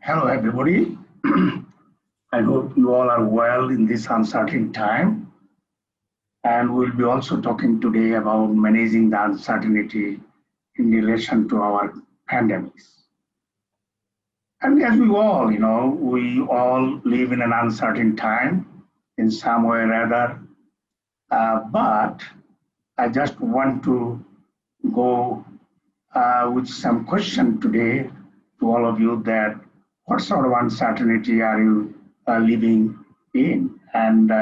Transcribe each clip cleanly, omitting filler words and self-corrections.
Hello, everybody. I hope you all are well in this uncertain time. And we'll be also talking today about managing the uncertainty in relation to our pandemics. And as we all live in an uncertain time in some way or other. But I just want to go with some question today to all of you that what sort of uncertainty are you living in? And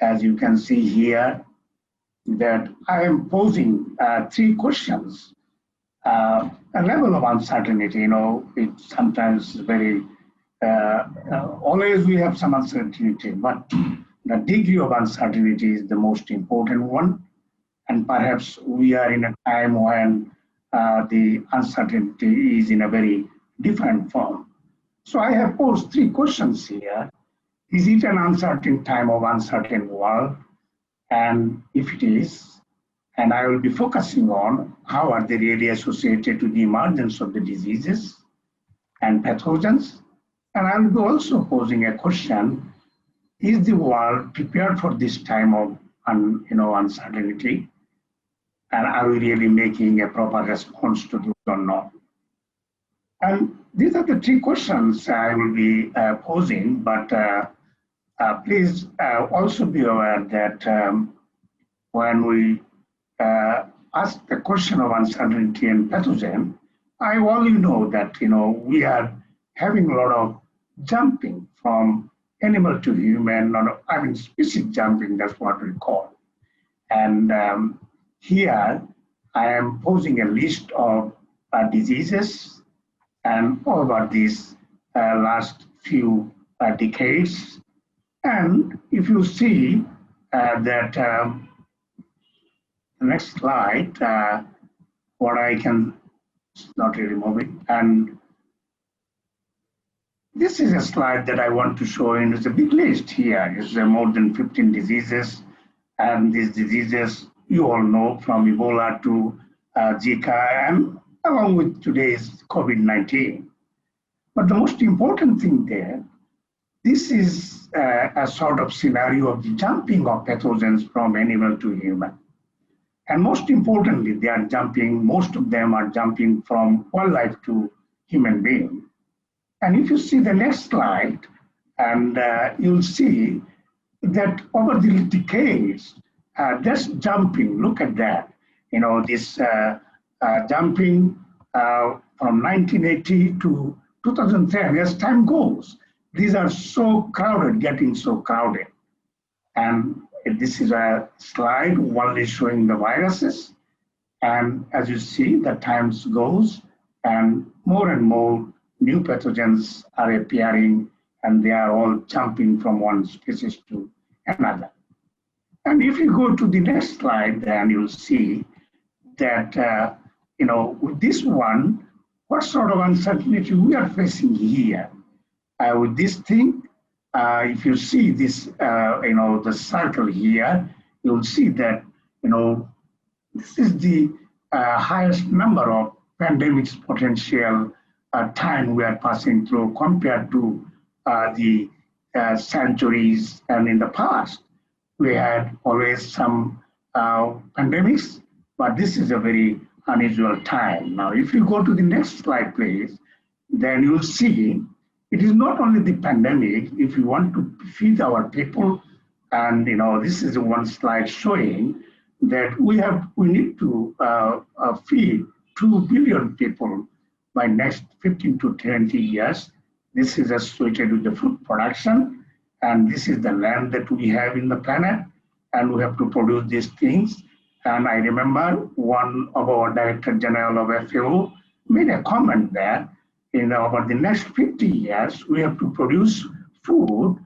as you can see here, that I am posing three questions. A level of uncertainty, it sometimes very, always we have some uncertainty, but the degree of uncertainty is the most important one. And perhaps we are in a time when the uncertainty is in a very different form. So I have posed three questions here. Is it an uncertain time of uncertain world? And if it is, and I will be focusing on how are they really associated to the emergence of the diseases and pathogens. And I will be also posing a question, is the world prepared for this time of uncertainty? And are we really making a proper response to this or not? And these are the three questions I will be posing, but please also be aware that when we ask the question of uncertainty and pathogen, I only know that we are having a lot of jumping from animal to human, species jumping, that's what we call. And here I am posing a list of diseases and over these last few decades. And if you see that the next slide, what I can not really move it. And this is a slide that I want to show in. It's a big list here. It's more than 15 diseases. And these diseases you all know, from Ebola to Zika, and along with today's COVID-19. But the most important thing there, this is a sort of scenario of the jumping of pathogens from animal to human. And most importantly, they are jumping, most of them are jumping from wildlife to human being. And if you see the next slide, and you'll see that over the decades, this jumping, look at that, this jumping from 1980 to 2010, as time goes, these are so crowded, getting so crowded. And this is a slide only showing the viruses. And as you see, the times goes and more new pathogens are appearing, and they are all jumping from one species to another. And if you go to the next slide, then you'll see that, with this one, what sort of uncertainty we are facing here. With this thing, if you see this, the circle here, you'll see that, this is the highest number of pandemics potential time we are passing through compared to the centuries and in the past. We had always some pandemics, but this is a very unusual time. Now, if you go to the next slide, please, then you'll see it is not only the pandemic. If you want to feed our people, and this is one slide showing that we need to feed 2 billion people by next 15 to 20 years. This is associated with the food production, and this is the land that we have in the planet, and we have to produce these things. And I remember one of our Director General of FAO made a comment that over the next 50 years, we have to produce food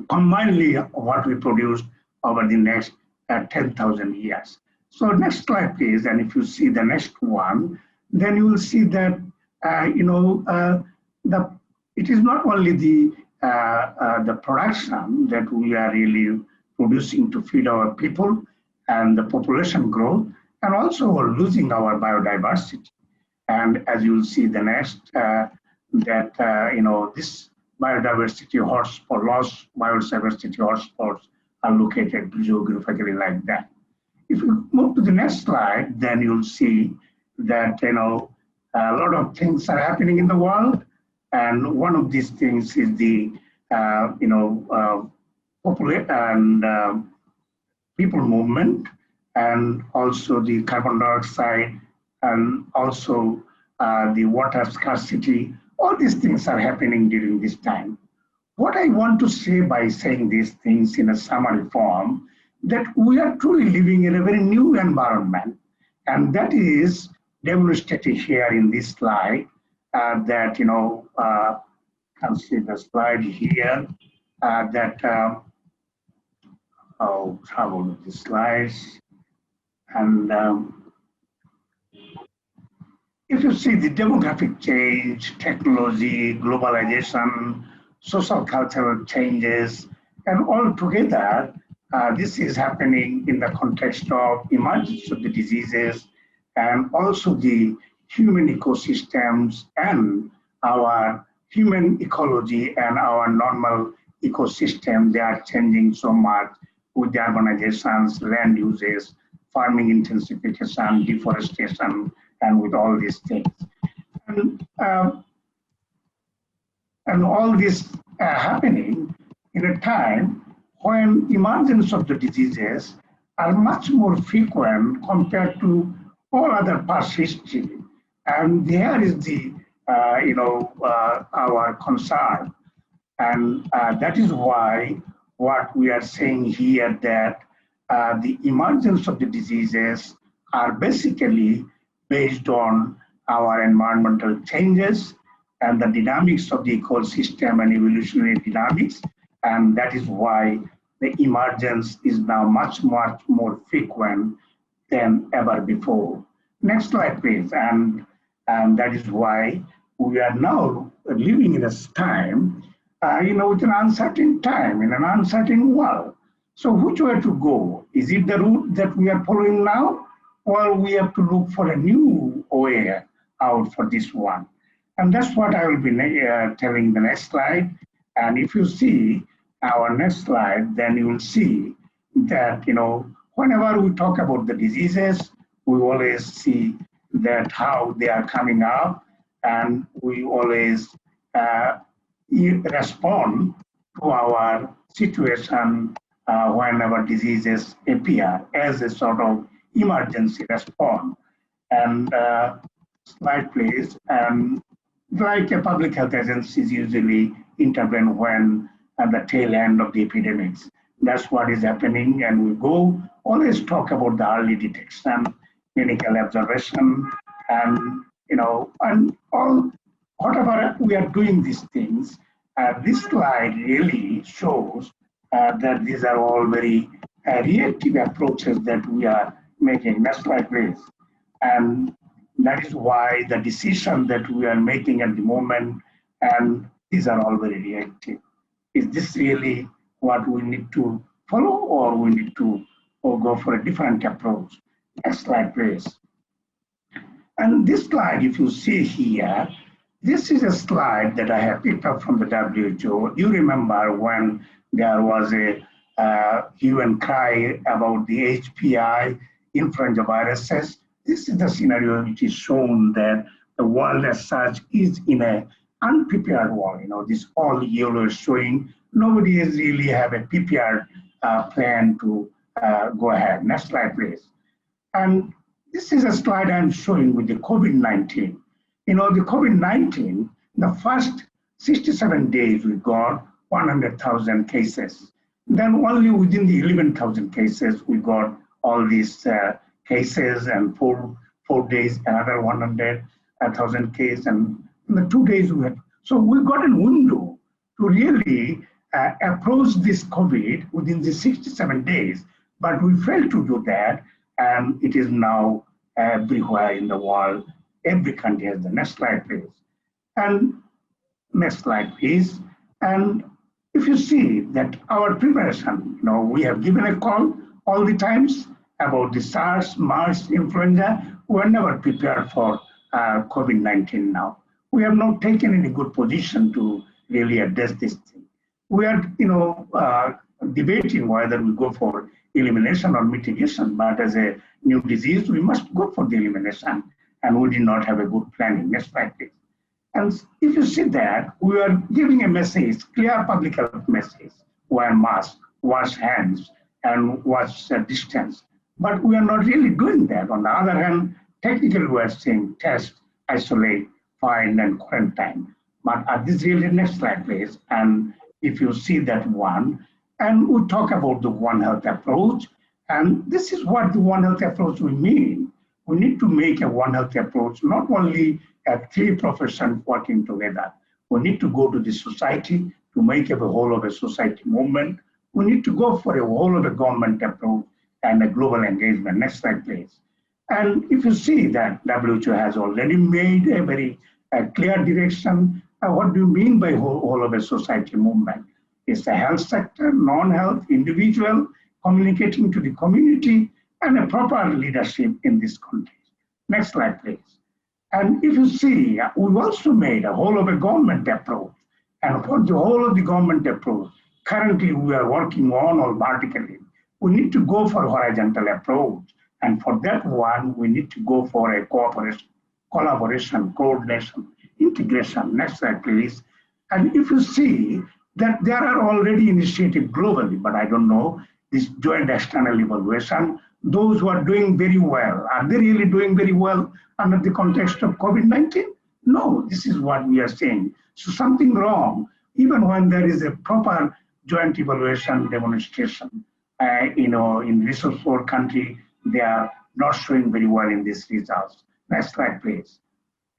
combinedly what we produced over the next 10,000 years. So next slide, please. And if you see the next one, then you will see that, it is not only the production that we are really producing to feed our people and the population growth, and also we're losing our biodiversity. And as you'll see the next, this biodiversity hotspot, lost biodiversity hotspots are located geographically like that. If you move to the next slide, then you'll see that a lot of things are happening in the world, and one of these things is the population and people movement, and also the carbon dioxide, and also the water scarcity. All these things are happening during this time. What I want to say by saying these things in a summary form, that we are truly living in a very new environment, and that is demonstrated here in this slide. That can see the slide here. Oh, how about the slides? And if you see the demographic change, technology, globalization, social cultural changes, and all together, this is happening in the context of emergence of the diseases and also the human ecosystems and our human ecology and our normal ecosystem. They are changing so much with the urbanizations, land uses, farming intensification, deforestation, and with all these things. And, and all this happening in a time when emergence of the diseases are much more frequent compared to all other past history. And there is the, our concern. And that is why what we are saying here, that the emergence of the diseases are basically based on our environmental changes and the dynamics of the ecosystem and evolutionary dynamics. And that is why the emergence is now much more frequent than ever before. Next slide, please. And that is why we are now living in this time, with an uncertain time, in an uncertain world. So which way to go? Is it the route that we are following now? Or we have to look for a new way out for this one? And that's what I will be telling the next slide. And if you see our next slide, then you will see that, whenever we talk about the diseases, we always see that how they are coming up, and we always respond to our situation whenever diseases appear as a sort of emergency response. And slide please. And like a public health agencies usually intervene when at the tail end of the epidemics. That's what is happening, and we go always talk about the early detection, clinical observation, and and all whatever we are doing these things. This slide really shows that these are all very reactive approaches that we are making. Next slide, please. And that is why the decision that we are making at the moment, and these are all very reactive. Is this really what we need to follow, or we need to go for a different approach? Next slide, please. And this slide, if you see here, this is a slide that I have picked up from the WHO. You remember when there was a hue and cry about the HPI influenza viruses. This is the scenario which is shown that the world as such is in a unprepared world. This all yellow is showing nobody has really have a prepared plan to go ahead. Next slide, please. And this is a slide I'm showing with the COVID-19. The COVID-19, the first 67 days we got 100,000 cases. Then only within the 11,000 cases, we got all these cases, and four days, another 100,000 cases, and in the 2 days we had. So we got a window to really approach this COVID within the 67 days, but we failed to do that, and it is now everywhere in the world. Every country has the next slide, please. And next slide, please. And if you see that our preparation, we have given a call all the times about the SARS, MERS, influenza. We are never prepared for COVID-19 now. We have not taken any good position to really address this thing. We are, debating whether we go for elimination or mitigation, but as a new disease, we must go for the elimination, and we did not have a good planning. Next slide, please. And if you see that, we are giving a message, clear public health message, wear mask, wash hands, and wash distance. But we are not really doing that. On the other hand, technically we are saying test, isolate, find, and quarantine. But this really, next slide, please. And if you see that one, and we talk about the One Health approach, and this is what the One Health approach we mean. We need to make a One Health approach, not only at three professions working together. We need to go to the society to make a whole of a society movement. We need to go for a whole of a government approach and a global engagement. Next slide, please. And if you see that WHO has already made a very clear direction, what do you mean by whole of a society movement? It's the health sector, non-health, individual, communicating to the community, and a proper leadership in this context. Next slide, please. And if you see, we've also made a whole of a government approach. And for the whole of the government approach, currently we are working on or vertically. We need to go for horizontal approach. And for that one, we need to go for a cooperation, collaboration, coordination, integration. Next slide, please. And if you see that there are already initiatives globally, but I don't know, this joint external evaluation, those who are doing very well, are they really doing very well under the context of COVID-19? No, this is what we are saying. So something wrong, even when there is a proper joint evaluation demonstration, in resource poor country, they are not showing very well in these results. Next slide, please.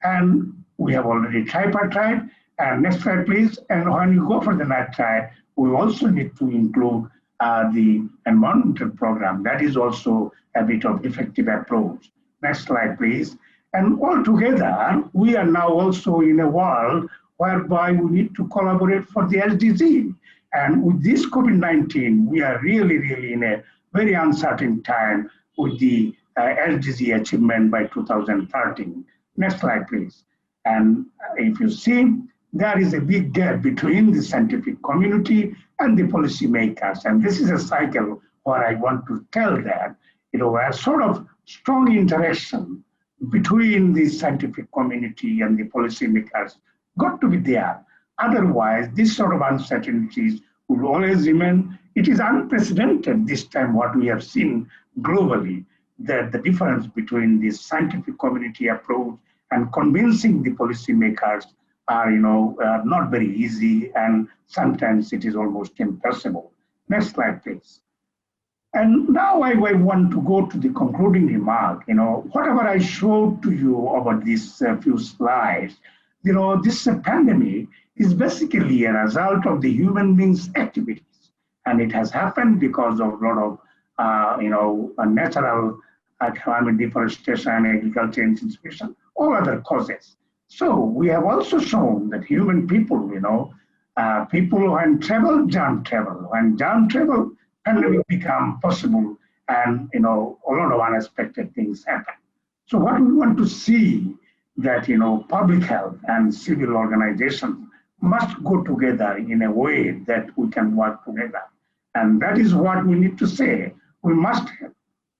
And we have already tripartite. And next slide, please. And when you go for the nitrite, we also need to include the environmental program. That is also a bit of effective approach. Next slide, please. And altogether, we are now also in a world whereby we need to collaborate for the SDG. And with this COVID-19, we are really, really in a very uncertain time with the SDG achievement by 2013. Next slide, please. And if you see, there is a big gap between the scientific community and the policymakers. And this is a cycle where I want to tell that, a sort of strong interaction between the scientific community and the policymakers got to be there. Otherwise, this sort of uncertainties will always remain. It is unprecedented this time what we have seen globally, that the difference between the scientific community approach and convincing the policymakers are, not very easy, and sometimes it is almost impossible. Next slide, please. And now I want to go to the concluding remark. Whatever I showed to you over these few slides, this pandemic is basically a result of the human beings' activities, and it has happened because of a lot of, natural climate deforestation, agriculture intensification, all other causes. So we have also shown that human people, people when travel, germ travel. When germ travel, pandemic become possible, and a lot of unexpected things happen. So what we want to see that public health and civil organizations must go together in a way that we can work together. And that is what we need to say. We must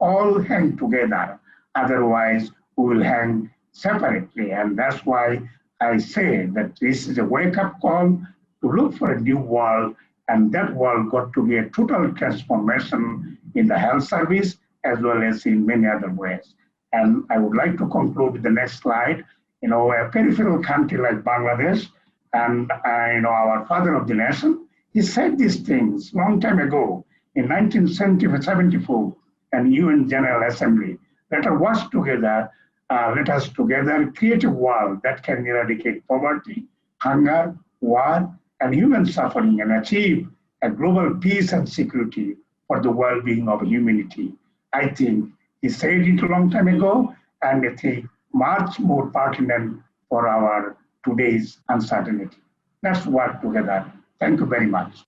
all hang together, otherwise we will hang separately. And that's why I say that this is a wake-up call to look for a new world, and that world got to be a total transformation in the health service as well as in many other ways. And I would like to conclude with the next slide. A peripheral country like Bangladesh, and our father of the nation, he said these things long time ago in 1974, and UN General Assembly. Let us work together. Let us together create a world that can eradicate poverty, hunger, war, and human suffering, and achieve a global peace and security for the well-being of humanity. I think he said it a long time ago, and I think much more pertinent for our today's uncertainty. Let's work together. Thank you very much.